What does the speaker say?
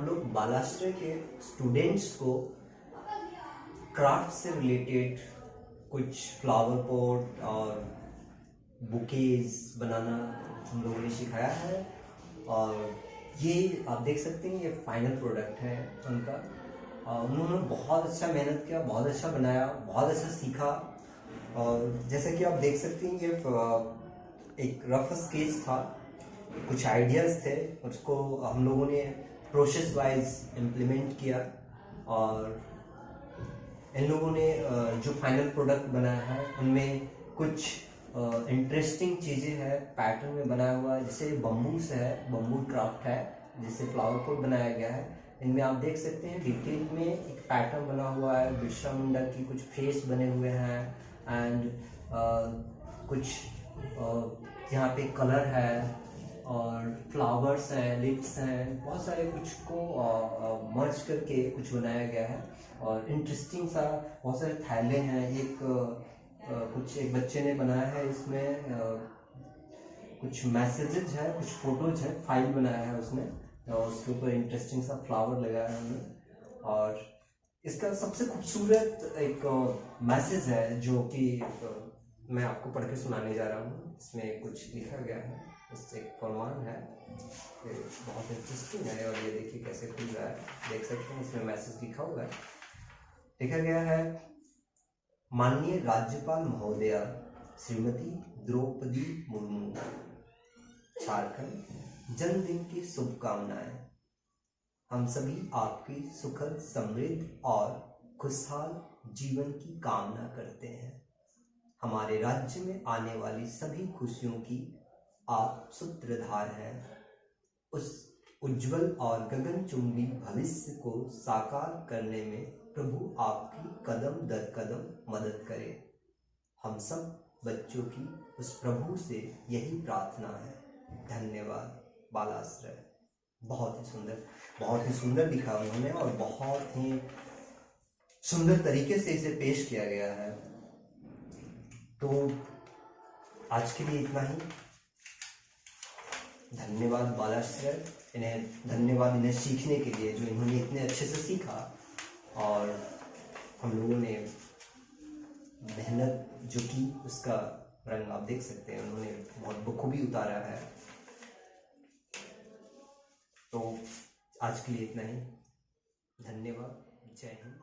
हम लोग बालाश्रय के स्टूडेंट्स को क्राफ्ट से रिलेटेड कुछ फ्लावर पॉट और बुकेज बनाना हम लोगों ने सिखाया है। और ये आप देख सकते हैं, ये फाइनल प्रोडक्ट है उनका। उन्होंने बहुत अच्छा मेहनत किया, बहुत अच्छा बनाया, बहुत अच्छा सीखा। और जैसा कि आप देख सकते हैं, ये एक रफ स्केच था, कुछ आइडियाज़ थे, उसको हम लोगों ने प्रोसेस वाइज इम्प्लीमेंट किया। और इन लोगों ने जो फाइनल प्रोडक्ट बनाया है उनमें कुछ इंटरेस्टिंग चीज़ें हैं, पैटर्न में बनाया हुआ है। जैसे बम्बू से है, बम्बू क्राफ्ट है, जिससे फ्लावर पॉट बनाया गया है। इनमें आप देख सकते हैं डिटेल में एक पैटर्न बना हुआ है, बिरसा मुंडा की कुछ फेस बने हुए हैं। एंड कुछ यहाँ पे कलर है और फ्लावर्स हैं, लिप्स हैं, बहुत सारे कुछ को मर्ज करके कुछ बनाया गया है। और इंटरेस्टिंग सा बहुत सारे थैले हैं। एक बच्चे ने बनाया है, इसमें कुछ मैसेजेस है, कुछ फोटोज है, फाइल बनाया है उसने, और उसके ऊपर इंटरेस्टिंग सा फ्लावर लगाया है हमने। और इसका सबसे खूबसूरत एक मैसेज है जो कि मैं आपको पढ़ के सुनाने जा रहा हूँ। इसमें कुछ लिखा गया है, इससे एक फरमान है, ये बहुत इंटरेस्टिंग है। और ये देखिए कैसे खुल रहा है, देख सकते हैं इसमें मैसेज लिखा हुआ है। लिखा गया है, माननीय राज्यपाल महोदया श्रीमती द्रौपदी मुर्मू, झारखंड जन्मदिन की शुभकामनाएं। हम सभी आपकी सुखद, समृद्ध और खुशहाल जीवन की कामना करते हैं। हमारे राज्य में आने वाली सभी खुशियों की आप सूत्रधार हैं। उस उज्जवल और गगनचुंबी भविष्य को साकार करने में प्रभु आपकी कदम दर कदम मदद करे। हम सब बच्चों की उस प्रभु से यही प्रार्थना है। धन्यवाद। बालाश्रय। बहुत ही सुंदर लिखा उन्होंने और बहुत ही सुंदर तरीके से इसे पेश किया गया है। तो आज के लिए इतना ही। धन्यवाद बालाश्रय, धन्यवाद इन्हें सीखने के लिए, जो इन्होंने इतने अच्छे से सीखा। और हम लोगों ने मेहनत जो की, उसका रंग आप देख सकते हैं, उन्होंने बहुत बखूबी उतारा है। तो आज के लिए इतना ही। धन्यवाद। जय हिंद।